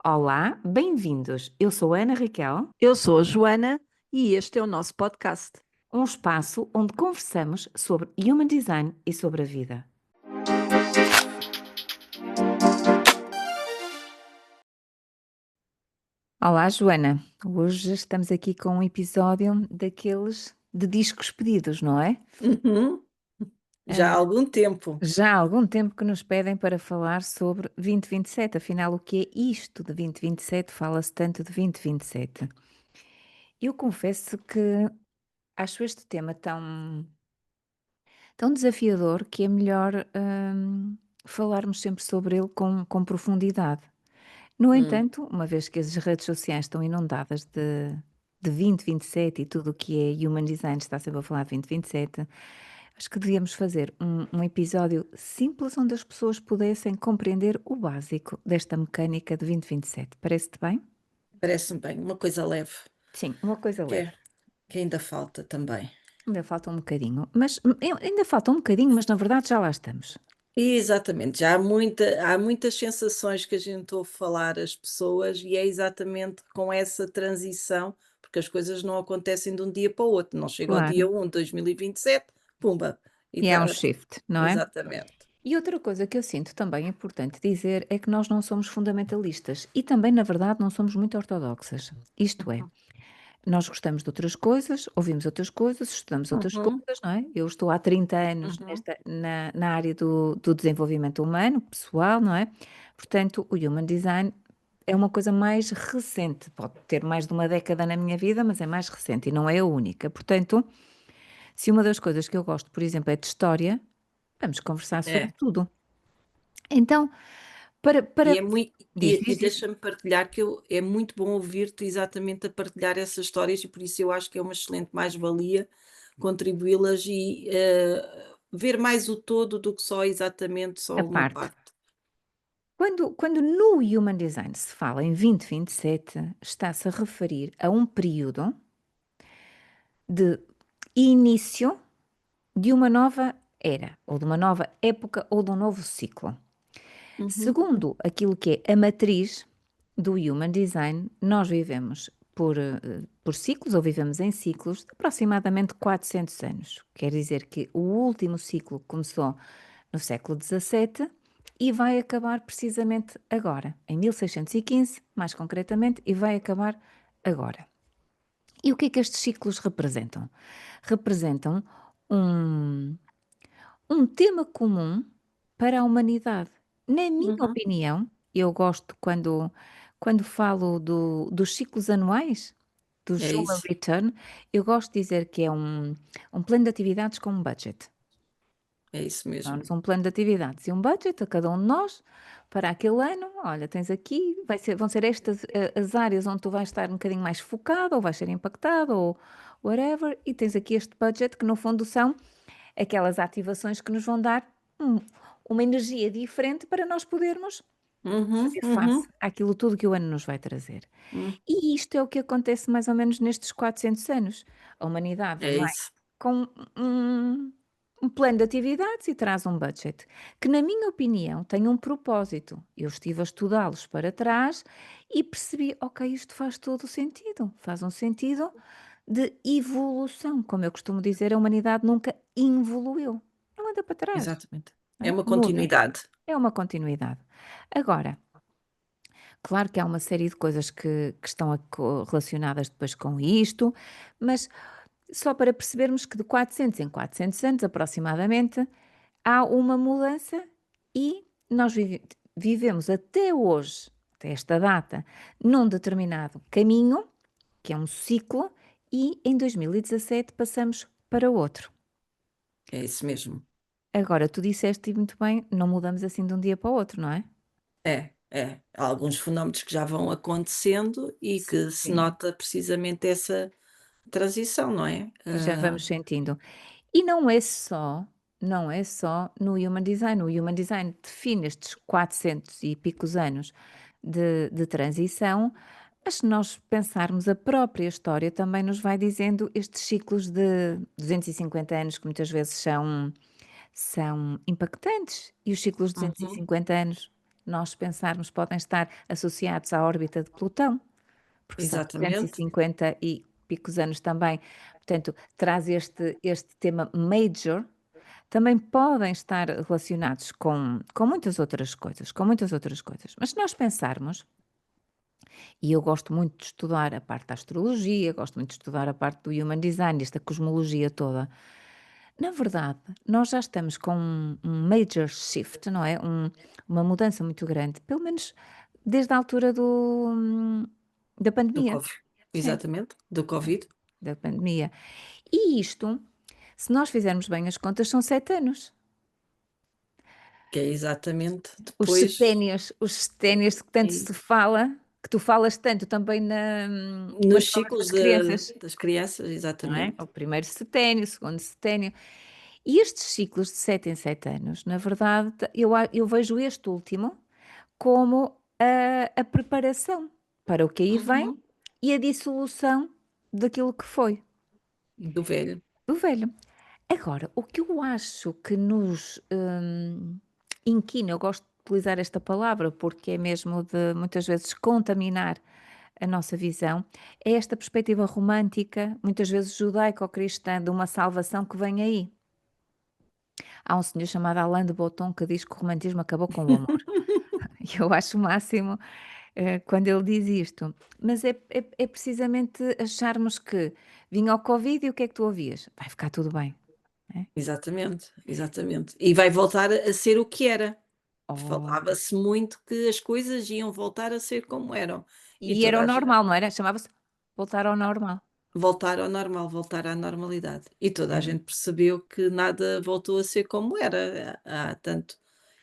Olá, bem-vindos. Eu sou a Ana Raquel, Eu sou a Joana e este é o nosso podcast. um espaço onde conversamos sobre Human Design e sobre a vida. Olá, Joana. Hoje estamos aqui com um episódio daqueles de discos pedidos, não é? Uhum. Já há Ah, algum tempo. já há algum tempo que nos pedem para falar sobre 2027. Afinal, o que é isto de 2027? Fala-se tanto de 2027. Eu confesso que acho este tema tão desafiador que é melhor, falarmos sempre sobre ele com profundidade. No Hum. entanto, uma vez que as redes sociais estão inundadas de 2027 e tudo o que é Human Design está sempre a falar de 2027, acho que devíamos fazer um episódio simples onde as pessoas pudessem compreender o básico desta mecânica de 2027. Parece-te bem? Parece-me bem, uma coisa leve, Sim, uma coisa que, leve. que ainda falta também. Ainda falta um bocadinho, mas ainda falta um bocadinho, mas na verdade já lá estamos. Exatamente, já há muitas sensações que a gente ouve falar às pessoas e é exatamente com essa transição, porque as coisas não acontecem de um dia para o outro, não chega ao Claro. dia 1 de 2027, pumba, e E há um tá, shift, não é? exatamente. E outra coisa que eu sinto também importante dizer é que nós não somos fundamentalistas e também, na verdade, não somos muito ortodoxas. Isto é, nós gostamos de outras coisas, ouvimos outras coisas, estudamos outras Uhum, coisas, não é? Eu estou há 30 anos uhum. na área do desenvolvimento humano, pessoal, não é? Portanto, o Human Design é uma coisa mais recente, pode ter mais de uma década na minha vida, mas é mais recente e não é a única. Portanto, se uma das coisas que eu gosto, por exemplo, é de história, vamos conversar sobre É. tudo. Então, para E é muito diz, e diz, diz. deixa-me partilhar que eu é muito bom ouvir-te exatamente a partilhar essas histórias e por isso eu acho que é uma excelente mais-valia contribuí-las e, ver mais o todo do que só exatamente A só uma parte. parte. Quando no Human Design se fala em 2027, está-se a referir a um período de início de uma nova era, ou de uma nova época, ou de um novo ciclo. Uhum. Segundo aquilo que é a matriz do Human Design, nós vivemos por ciclos, ou vivemos em ciclos, de aproximadamente 400 anos. Quer dizer que o último ciclo começou no século XVII e vai acabar precisamente agora, em 1615, mais concretamente, e vai acabar agora. E o que é que estes ciclos representam? Representam um, um tema comum para a humanidade. Na minha Uhum. opinião, eu gosto quando falo dos ciclos anuais, do É Solar isso, Return, eu gosto de dizer que é um plano de atividades com um budget. é isso mesmo. Dá-nos um plano de atividades e um budget a cada um de nós para aquele ano. Olha, tens aqui, vão ser estas as áreas onde tu vais estar um bocadinho mais focado, ou vais ser impactado, ou whatever, e tens aqui este budget que no fundo são aquelas ativações que nos vão dar um- uma energia diferente para nós podermos Uhum, fazer face uhum, àquilo tudo que o ano nos vai trazer. hum, E isto é o que acontece mais ou menos nestes 400 anos. A humanidade é vai isso. com um plano de atividades e traz um budget, que na minha opinião tem um propósito. Eu estive a estudá-los para trás e percebi, ok, isto faz todo o sentido. Faz um sentido de evolução. Como eu costumo dizer, a humanidade nunca involuiu. Não anda para trás, Exatamente. não É é? uma Muda. continuidade. É uma continuidade. Agora, claro que há uma série de coisas que estão relacionadas depois com isto, mas só para percebermos que de 400 em 400 anos, aproximadamente, há uma mudança e nós vivemos até hoje, até esta data, num determinado caminho, que é um ciclo, e em 2017 passamos para outro. É isso mesmo. Agora, tu disseste e muito bem, não mudamos assim de um dia para o outro, não é? É, é. Há alguns fenómenos que já vão acontecendo e que se Sim. nota precisamente essa transição, não é? E já vamos sentindo. E não é só no Human Design. O Human Design define estes 400 e picos anos de transição, mas se nós pensarmos a própria história também nos vai dizendo estes ciclos de 250 anos que muitas vezes são impactantes e os ciclos de Uhum. 250 anos. nós pensarmos, podem estar associados à órbita de Plutão, porque são Exatamente. 350 e picos anos também, portanto, traz este tema major, também podem estar relacionados com muitas outras coisas, com muitas outras coisas. Mas se nós pensarmos, e eu gosto muito de estudar a parte da astrologia, gosto muito de estudar a parte do human design, esta cosmologia toda. Na verdade, nós já estamos com um major shift, não é? Uma mudança muito grande, pelo menos desde a altura da Do pandemia. Covid. Sim, Exatamente, do Covid, da pandemia. E isto, se nós fizermos bem as contas, são 7 anos. que é exatamente Os depois seténios que tanto e se fala, que tu falas tanto também quando nos falas ciclos das crianças, das crianças, não é? exatamente. O primeiro seténio, o segundo seténio. E estes ciclos de 7 em 7 anos, na verdade, eu vejo este último como a preparação para o que aí vem Uhum. e a dissolução daquilo que foi, Do velho. do velho. Agora, o que eu acho que nos inquina, eu gosto de utilizar esta palavra porque é mesmo de muitas vezes contaminar a nossa visão, é esta perspectiva romântica, muitas vezes judaico-cristã, de uma salvação que vem aí. Há um senhor chamado Alain de Botton que diz que o romantismo acabou com o amor. E eu acho o máximo quando ele diz isto. Mas é precisamente acharmos que vinha o Covid e o que é que tu ouvias? Vai ficar tudo bem. É? Exatamente, exatamente. E vai voltar a ser o que era. Oh, Falava-se muito que as coisas iam voltar a ser como eram. E e era toda o a gen normal, não era? Chamava-se voltar ao normal. voltar ao normal, voltar à normalidade. E toda a Era. gente percebeu que nada voltou a ser como era há tanto.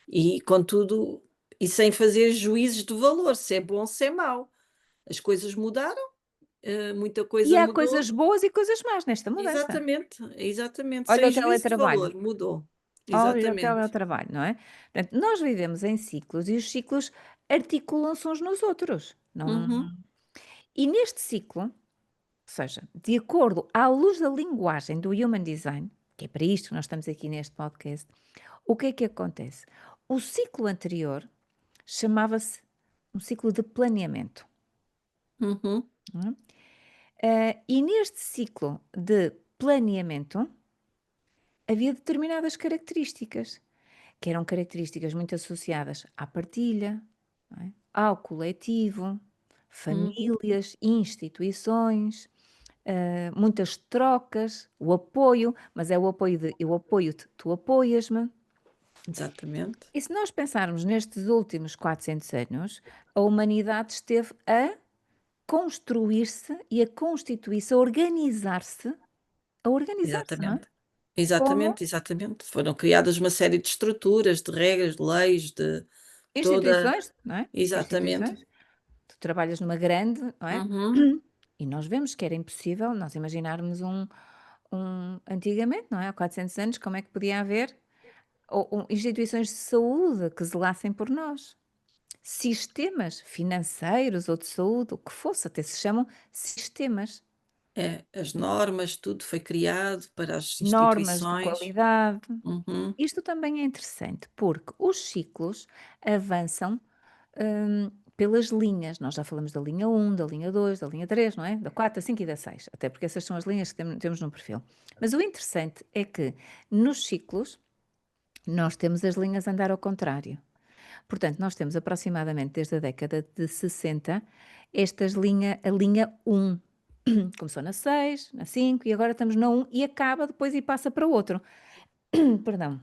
E contudo, e sem fazer juízes de valor, se é bom, ou se é mau. As coisas mudaram, muita E coisa há mudou. coisas boas e coisas más nesta mudança. Exatamente, exatamente, Olha sem o juízo de teletrabalho. valor, mudou. Olha o Exatamente. teletrabalho, não é? Portanto, nós vivemos em ciclos e os ciclos articulam-se uns nos outros. Não... Uhum, E neste ciclo, ou seja, de acordo à luz da linguagem do Human Design, que é para isto que nós estamos aqui neste podcast, o que é que acontece? O ciclo anterior chamava-se um ciclo de planeamento. uhum, Não é? E neste ciclo de planeamento havia determinadas características, que eram características muito associadas à partilha, não é? Ao coletivo, uhum, famílias, instituições, muitas trocas, o apoio, mas é o apoio de eu apoio-te, tu apoias-me. exatamente. E se nós pensarmos nestes últimos 400 anos, a humanidade esteve a construir-se e a constituir-se, a organizar-se, não é? Exatamente. Como Exatamente, exatamente. Foram criadas uma série de estruturas, de regras, de leis, de toda instituições, não é? exatamente. Instituições. Tu trabalhas numa grande, não é? Uhum. E nós vemos que era impossível nós imaginarmos antigamente, não é? Há 400 anos, como é que podia haver instituições de saúde que zelassem por nós? Sistemas financeiros ou de saúde, o que fosse, até se chamam sistemas. É, as normas, tudo foi criado para as Normas de instituições. qualidade. Uhum. Isto também é interessante, porque os ciclos avançam, pelas linhas. Nós já falamos da linha 1, da linha 2, da linha 3, não é? Da 4, da 5 e da 6, até porque essas são as linhas que temos no perfil. Mas o interessante é que nos ciclos nós temos as linhas a andar ao contrário. Portanto, nós temos aproximadamente desde a década de 60 a linha 1. Começou na 6, na 5 e agora estamos na 1 e acaba depois e passa para o outro. Perdão.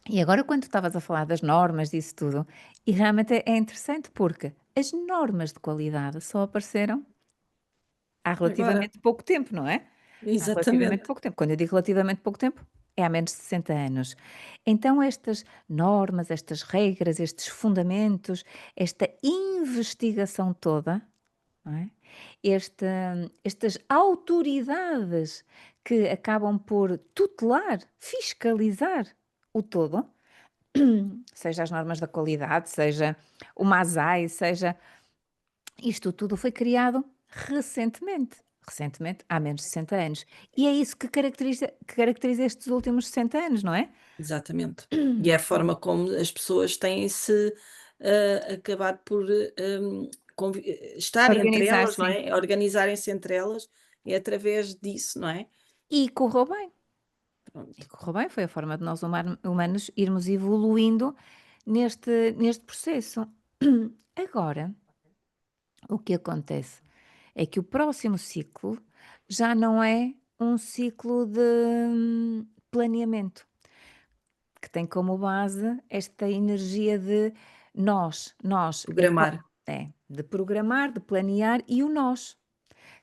E agora, quando tu estavas a falar das normas, disso tudo, e realmente é interessante porque as normas de qualidade só apareceram há Agora, relativamente pouco tempo, não é? Há relativamente exatamente, pouco tempo. Quando eu digo relativamente pouco tempo, é há menos de 60 anos. Então, estas normas, estas regras, estes fundamentos, esta investigação toda, não é? Estas autoridades que acabam por tutelar, fiscalizar o todo, seja as normas da qualidade, seja o MASAI, seja isto tudo foi criado recentemente. Recentemente, há menos de 60 anos. E é isso que caracteriza estes últimos 60 anos, não é? exatamente. E é a forma como as pessoas têm-se, acabar por, estarem entre elas, não Organizar-se. é? Organizarem-se entre elas, é através disso, não é? E correu bem. E Pronto. correu bem, foi a forma de nós humanos irmos evoluindo neste processo. Agora, o que acontece é que o próximo ciclo já não é um ciclo de planeamento, que tem como base esta energia de nós, Programar. de programar, de planear e o nós.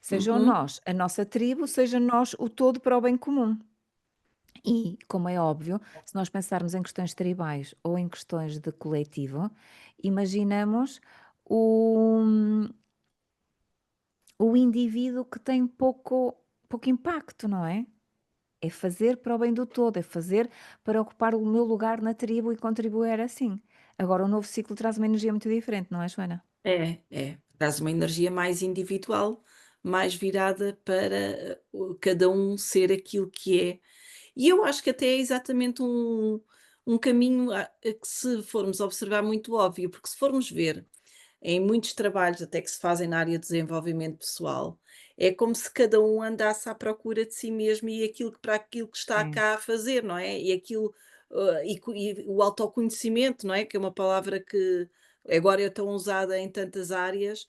Seja o Uhum. nós a nossa tribo, seja nós o todo para o bem comum. E, como é óbvio, se nós pensarmos em questões tribais ou em questões de coletivo, imaginamos o, o indivíduo que tem pouco impacto, não é? É fazer para o bem do todo, é fazer para ocupar o meu lugar na tribo e contribuir assim. Agora, o novo ciclo traz uma energia muito diferente, não é, Joana? É. Traz uma energia mais individual, mais virada para cada um ser aquilo que é. E eu acho que até é exatamente um caminho a que se formos observar muito óbvio, porque se formos ver em muitos trabalhos até que se fazem na área de desenvolvimento pessoal, é como se cada um andasse à procura de si mesmo e aquilo para aquilo que está É. cá a fazer, não é? E aquilo, e o autoconhecimento, não é? Que é uma palavra que agora é tão usada em tantas áreas,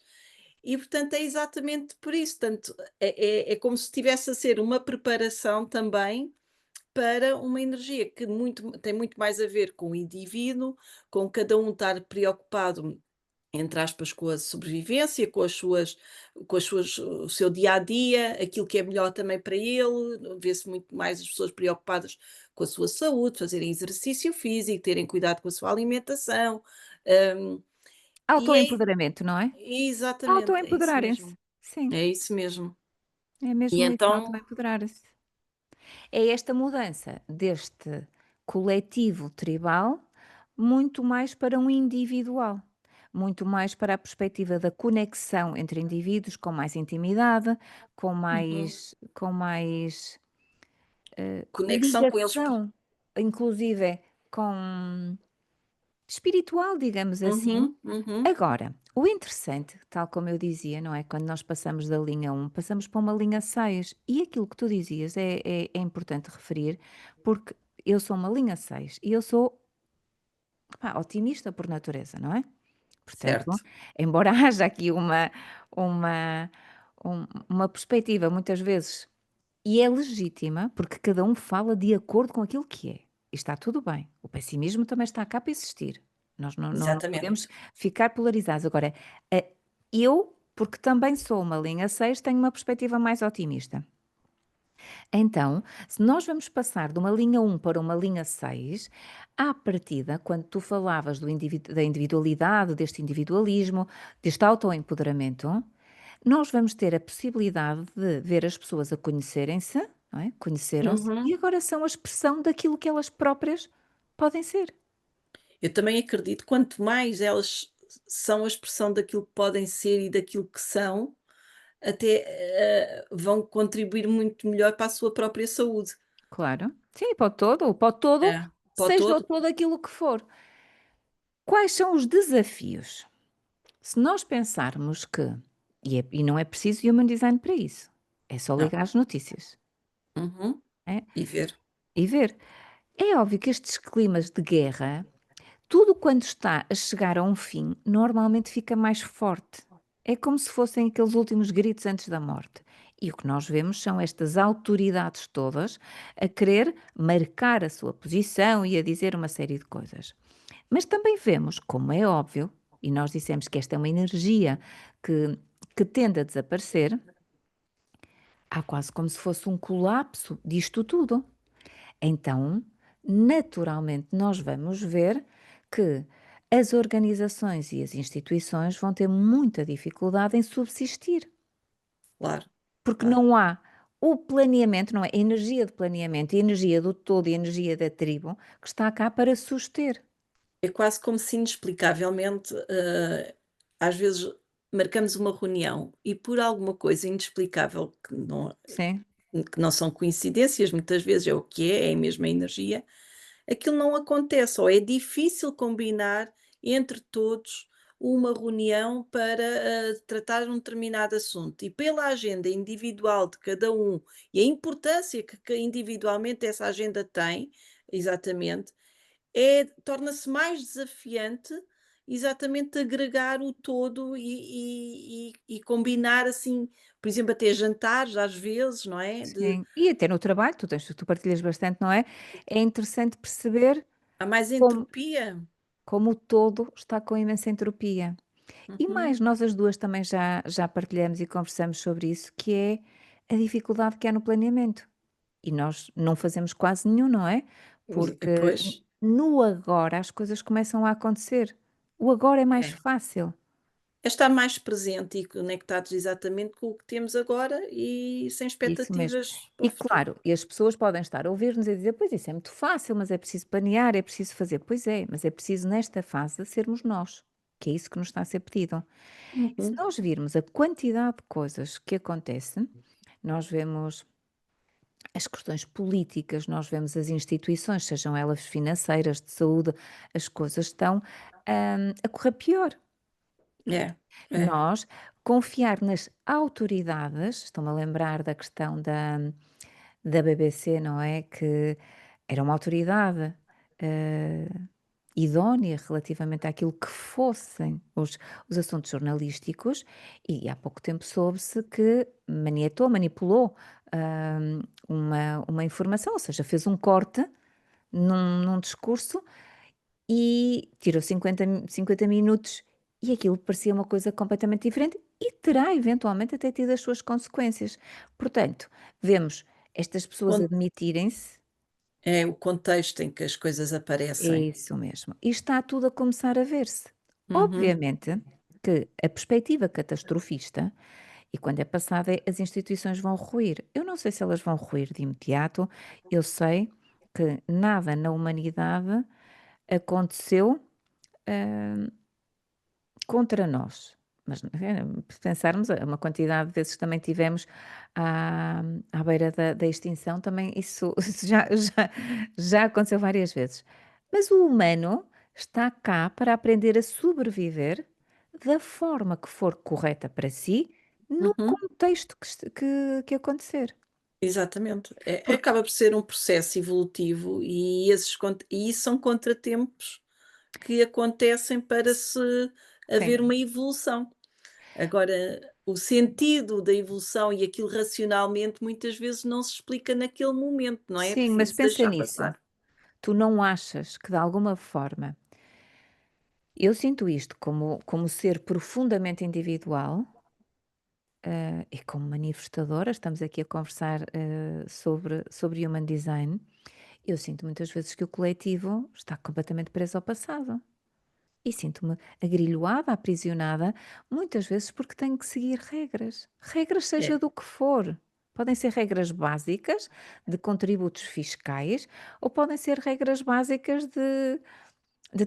e portanto é exatamente por isso. Tanto, é como se estivesse a ser uma preparação também para uma energia que tem muito mais a ver com o indivíduo, com cada um estar preocupado, entre aspas, com a sobrevivência, com as suas o seu dia a dia, aquilo que é melhor também para ele, vê-se muito mais as pessoas preocupadas com a sua saúde, fazerem exercício físico, terem cuidado com a sua alimentação, hum, e é Autoempoderamento, não é? exatamente, é isso Autoempoderarem-se. mesmo, Sim, é isso mesmo. é E mesmo isso, então autoempoderar-se. É esta mudança deste coletivo tribal muito mais para um individual, muito mais para a perspectiva da conexão entre indivíduos com mais intimidade, uhum, com mais conexão com eles ligação, inclusive com espiritual, digamos assim. uhum, Agora, o interessante, tal como eu dizia, não é? Quando nós passamos da linha um passamos para uma linha 6 e aquilo que tu dizias é importante referir, porque eu sou uma linha 6 e eu sou, pá, otimista por natureza, não é? Portanto, certo, embora haja aqui uma uma perspectiva muitas vezes e é legítima, porque cada um fala de acordo com aquilo que é, e está tudo bem. O pessimismo também está cá para existir. Nós não exatamente. podemos ficar polarizados. Agora, eu, porque também sou uma linha 6, tenho uma perspectiva mais otimista. Então, se nós vamos passar de uma linha um para uma linha 6, à partida, quando tu falavas da individualidade, deste individualismo, deste autoempoderamento, nós vamos ter a possibilidade de ver as pessoas a conhecerem-se, não é? Conheceram-se e Uhum. agora são a expressão daquilo que elas próprias podem ser. Eu também acredito, quanto mais elas são a expressão daquilo que podem ser e daquilo que são, até, vão contribuir muito melhor para a sua própria saúde. Claro. Sim, para o todo, É, para o seja o todo. todo aquilo que for. Quais são os desafios? Se nós pensarmos que, e não é preciso human design para isso, é só Não. ligar as notícias, Uhum. é? E ver. E ver. É óbvio que estes climas de guerra, tudo quando está a chegar a um fim, normalmente fica mais forte. É como se fossem aqueles últimos gritos antes da morte. E o que nós vemos são estas autoridades todas a querer marcar a sua posição e a dizer uma série de coisas. Mas também vemos, como é óbvio, e nós dissemos que esta é uma energia que, que tende a desaparecer, há quase como se fosse um colapso disto tudo. Então, naturalmente, nós vamos ver que as organizações e as instituições vão ter muita dificuldade em subsistir, Claro, porque claro. não há o planeamento, não é? A energia de planeamento, a energia do todo e a energia da tribo que está cá para suster. É quase como se inexplicavelmente, às vezes marcamos uma reunião e por alguma coisa inexplicável Sim, que não são coincidências, muitas vezes é o que é a mesma energia, aquilo não acontece ou é difícil combinar entre todos uma reunião para tratar um determinado assunto. E pela agenda individual de cada um e a importância que individualmente essa agenda tem, exatamente, torna-se mais desafiante exatamente agregar o todo e combinar assim, por exemplo, até jantares às vezes, não é? Sim. E até no trabalho, tu partilhas bastante, não é? É interessante perceber Há mais como entropia. como o todo está com imensa entropia. E Uhum. mais, nós as 2 também já partilhamos e conversamos sobre isso, que é a dificuldade que há no planeamento. E nós não fazemos quase nenhum, não é? Porque Pois, no agora as coisas começam a acontecer. O agora é mais é. fácil. É estar mais presente e conectados exatamente com o que temos agora e sem Isso mesmo. expectativas para E o futuro. claro, e as pessoas podem estar a ouvir-nos e dizer: "Pois isso é muito fácil, mas é preciso planear, é preciso fazer". Pois é, mas é preciso nesta fase sermos nós, que é isso que nos está a ser pedido. E se Uhum. nós virmos a quantidade de coisas que acontecem, nós vemos as questões políticas, nós vemos as instituições, sejam elas financeiras, de saúde, as coisas estão, a correr pior. É, é. Nós confiar nas autoridades, estou-me a lembrar da questão da BBC, não é, que era uma autoridade, eh, idónea relativamente àquilo que fossem os assuntos jornalísticos, e há pouco tempo soube-se que maniatou, manipulou, uma informação, ou seja, fez um corte num discurso e tirou 50 minutos e aquilo parecia uma coisa completamente diferente e terá eventualmente até tido as suas consequências. Portanto, vemos estas pessoas Con admitirem-se. É o contexto em que as coisas É aparecem. isso mesmo. E está tudo a começar a ver-se. Uhum. Obviamente que a perspectiva catastrofista, e quando é passada, as instituições vão ruir. Eu não sei se elas vão ruir de imediato, eu sei que nada na humanidade aconteceu, hã, contra nós. Mas, se pensarmos, uma quantidade de vezes que também tivemos à beira da extinção, também isso isso já aconteceu várias vezes. Mas o humano está cá para aprender a sobreviver da forma que for correta para si, no Uhum. contexto que acontecer. Exatamente. Porque Acaba por ser um processo evolutivo e isso são contratempos que acontecem para se sim, haver uma evolução. Agora, o sentido da evolução e aquilo racionalmente muitas vezes não se explica naquele momento, não é? É sim, mas preciso pensa deixar nisso. passar. Tu não achas que de alguma forma eu sinto isto como ser profundamente individual, e como manifestadora, estamos aqui a conversar, sobre Human Design, eu sinto muitas vezes que o coletivo está completamente preso ao passado. E sinto-me agrilhoada, aprisionada, muitas vezes porque tenho que seguir regras. Regras seja É. do que for. Podem ser regras básicas de contributos fiscais ou podem ser regras básicas de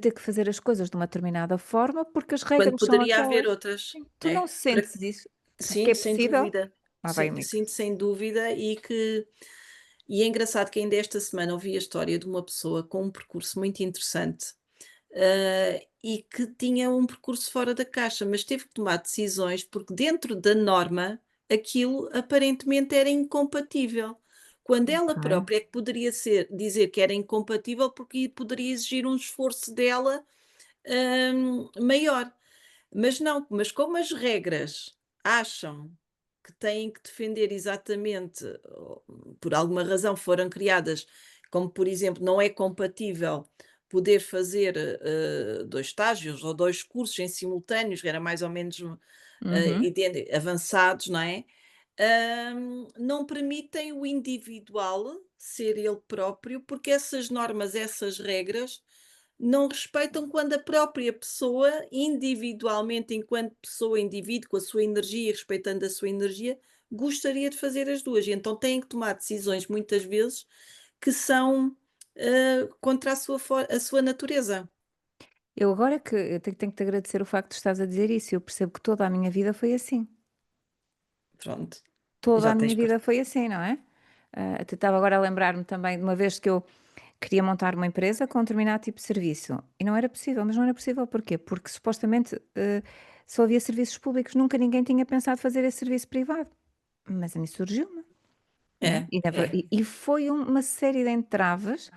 ter que fazer as coisas de uma determinada forma porque as Quando regras são poderia haver aquelas. outras. Sim. Tu não É. sentes isso? Que Sim, é sem possível? dúvida. Lá vai o Sim, mix. sinto sem dúvida e é engraçado que ainda esta semana ouvi a história de uma pessoa com um percurso muito interessante, e que tinha um percurso fora da caixa, mas teve que tomar decisões, porque dentro da norma aquilo aparentemente era incompatível, quando ela Ok. própria é que poderia dizer que era incompatível, porque poderia exigir um esforço dela, maior. Mas não, mas como as regras acham que têm que defender exatamente, por alguma razão foram criadas, como por exemplo, não é compatível poder fazer 2 estágios ou 2 cursos em simultâneos, era mais ou menos Uhum. avançados, não é? Não permitem o individual ser ele próprio, porque essas normas, essas regras não respeitam quando a própria pessoa, individualmente, enquanto pessoa, indivíduo, com a sua energia e respeitando a sua energia, gostaria de fazer as 2. E então têm que tomar decisões, muitas vezes, que são, contra a sua natureza. Eu agora que eu tenho que te agradecer o facto de estás a dizer isso, eu percebo que toda a minha vida foi assim. Pronto, Toda já a minha tens vida foi assim, não é? Até estava agora a lembrar-me também de uma vez que eu Queria montar uma empresa com um determinado tipo de serviço e não era possível, mas não era possível porquê? Porque supostamente, só havia serviços públicos, nunca ninguém tinha pensado fazer esse serviço privado, mas a mim surgiu-me, não é? É, E na ver é. e foi uma série de entraves,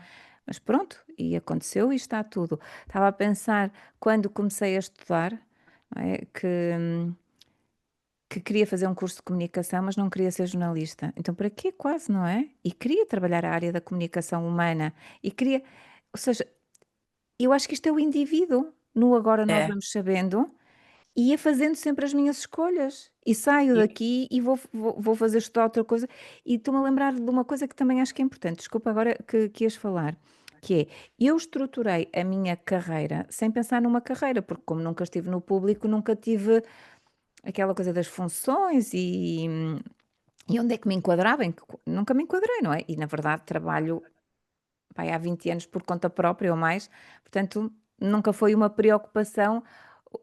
mas pronto, e aconteceu e está tudo. Estava a pensar quando comecei a estudar, não é, que queria fazer um curso de comunicação, mas não queria ser jornalista. Então para quê quase, não é? E queria trabalhar a área da comunicação humana e queria, ou seja, eu acho que isto é o indivíduo, no agora nós É. vamos sabendo, e ia fazendo sempre as minhas escolhas. E saio E daqui e vou fazer estudar outra coisa. E estou-me a lembrar de uma coisa que também acho que é importante, desculpa agora que ias falar, que é, eu estruturei a minha carreira sem pensar numa carreira, porque como nunca estive no público, nunca tive aquela coisa das funções e onde é que me enquadrava, nunca me enquadrei, não é? E na verdade trabalho, vai há 20 anos por conta própria ou mais, portanto nunca foi uma preocupação.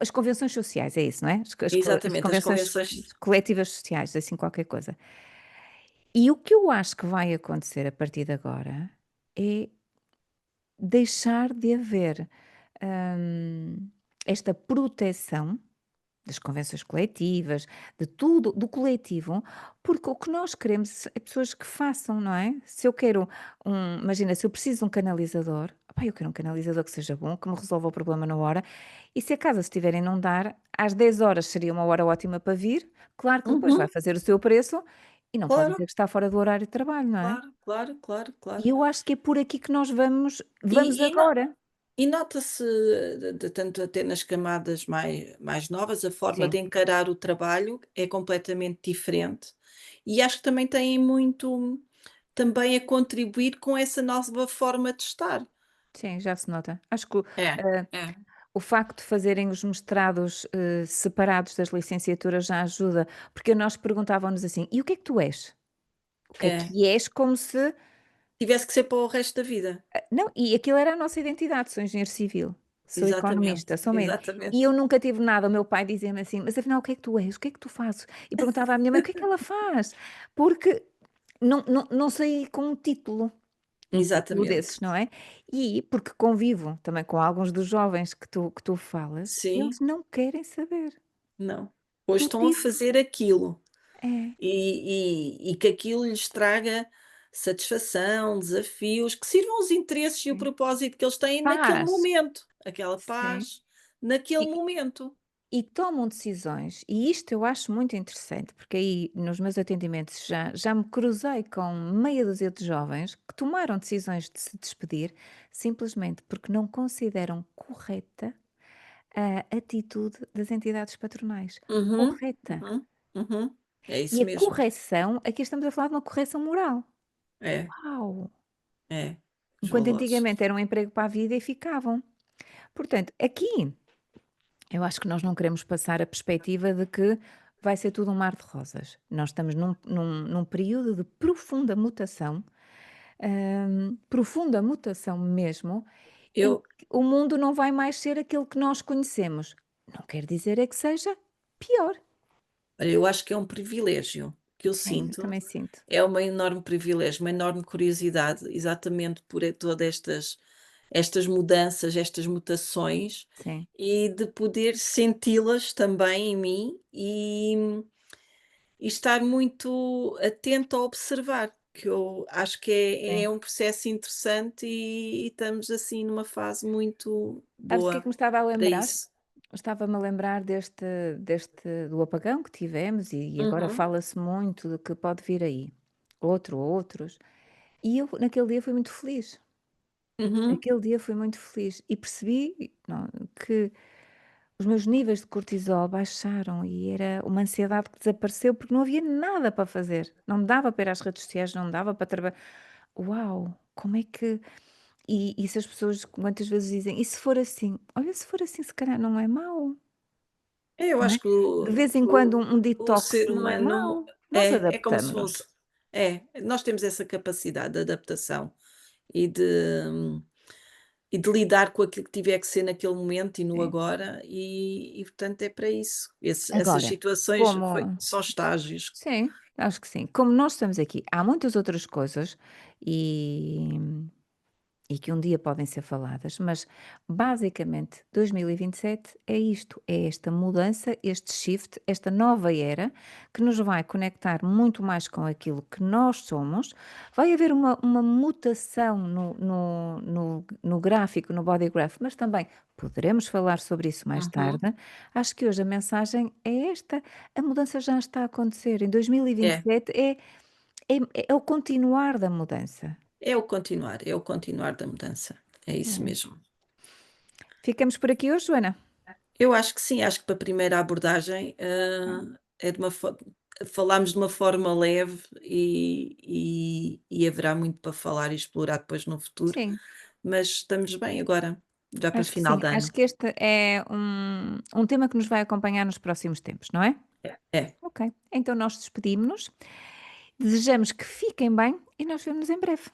As convenções sociais, é isso, não é? As exatamente, as convenções convenções. coletivas sociais, assim qualquer coisa. E o que eu acho que vai acontecer a partir de agora é deixar de haver, hum, esta proteção das convenções coletivas, de tudo, do coletivo, porque o que nós queremos é pessoas que façam, não é? Se eu quero imagina, se eu preciso de um canalizador, opá, eu quero um canalizador que seja bom, que me resolva o problema na hora, e se a casa estiver a inundar, às 10 horas seria uma hora ótima para vir, claro que depois vai Uhum, fazer o seu preço e não pode claro, dizer que está fora do horário de trabalho, não é? claro, claro, claro, claro. E eu acho que é por aqui que nós vamos E agora. nota-se, tanto até nas camadas mais novas, a forma Sim, de encarar o trabalho é completamente diferente, e acho que também têm muito também a contribuir com essa nova forma de estar. sim, já se nota. Acho que É, eh, é, o facto de fazerem os mestrados, separados das licenciaturas já ajuda, porque nós perguntávamos assim: "E o que é que tu és?" O que é é. que és? Como se Tivesse que ser para o resto da vida. não, e aquilo era a nossa identidade, sou engenheiro civil, sou Exatamente, economista, sou médico. E exatamente. eu nunca tive nada, o meu pai dizia-me assim: "Mas afinal o que é que tu és? O que é que tu fazes?" E perguntava à minha mãe: "O que é que ela faz?" Porque não saí com um título Exatamente. desses, não é? E porque convivo também com alguns dos jovens que tu falas, eles Sim, não querem saber. não. Hoje Tudo estão a isso. fazer aquilo. É, E que aquilo lhes traga satisfação, desafios, que sirvam os interesses e o sim. propósito que eles têm naquele Paz. momento, aquela Sim. paz, naquele E momento. e tomam decisões, e isto eu acho muito interessante, porque aí nos meus atendimentos já me cruzei com meia dúzia de jovens que tomaram decisões de se despedir, simplesmente porque não consideram correta a atitude das entidades patronais. Uhum, Correta. uhum, uhum. É E isso a mesmo. correção, aqui estamos a falar de uma correção moral. É, Uau! é. Os Enquanto valores. antigamente era um emprego para a vida e ficavam. Portanto, aqui eu acho que nós não queremos passar a perspectiva de que vai ser tudo um mar de rosas. Nós estamos num período de profunda mutação mesmo, em Eu que o mundo não vai mais ser aquele que nós conhecemos. Não quer dizer é que seja pior. Olha, eu acho que é um privilégio que eu Sim, eu sinto, também sinto. é uma enorme privilégio, uma enorme curiosidade, exatamente por todas estas mudanças, estas mutações, Sim, e de poder senti-las também em mim e estar muito atento a observar, que eu acho que é sim. um processo interessante e estamos assim numa fase muito Sabes o que é boa que me estava a para lembrar? isso. Estava-me a lembrar do apagão que tivemos e agora Uhum, fala-se muito de que pode vir aí outro ou outros. E eu naquele dia fui muito feliz. uhum. Aquele dia fui muito feliz e percebi, não, que os meus níveis de cortisol baixaram e era uma ansiedade que desapareceu porque não havia nada para fazer. Não dava para ir às redes sociais, não dava para trabalhar. Uau! Como é que. E se as pessoas quantas vezes dizem, e se for assim? Olha, se for assim, se calhar não é mau. Eu Não é? acho que De vez em quando um o detox ser não é humano mau, nós é como se adaptamos-nos. fosse nós temos essa capacidade de adaptação e de lidar com aquilo que tiver que ser naquele momento e no Sim. agora, e portanto é para isso. Essas Agora, situações como são estágios. sim, acho que sim. Como nós estamos aqui, há muitas outras coisas e e que um dia podem ser faladas, mas basicamente 2027 é isto, é esta mudança, este shift, esta nova era que nos vai conectar muito mais com aquilo que nós somos. Vai haver uma mutação no gráfico, no body graph, mas também poderemos falar sobre isso mais Uhum. tarde. Acho que hoje a mensagem é esta: a mudança já está a acontecer. Em É, 2027 é o continuar da mudança. é o continuar da mudança. É isso É. mesmo. Ficamos por aqui hoje, Joana? Eu acho que sim, acho que para a primeira abordagem, é de uma fo falámos de uma forma leve e haverá muito para falar e explorar depois no futuro, Sim, mas estamos bem agora, já para acho que final sim. de Acho ano. que este é um tema que nos vai acompanhar nos próximos tempos, não é? É, Ok, então nós despedimos-nos, desejamos que fiquem bem e nós vemos em breve.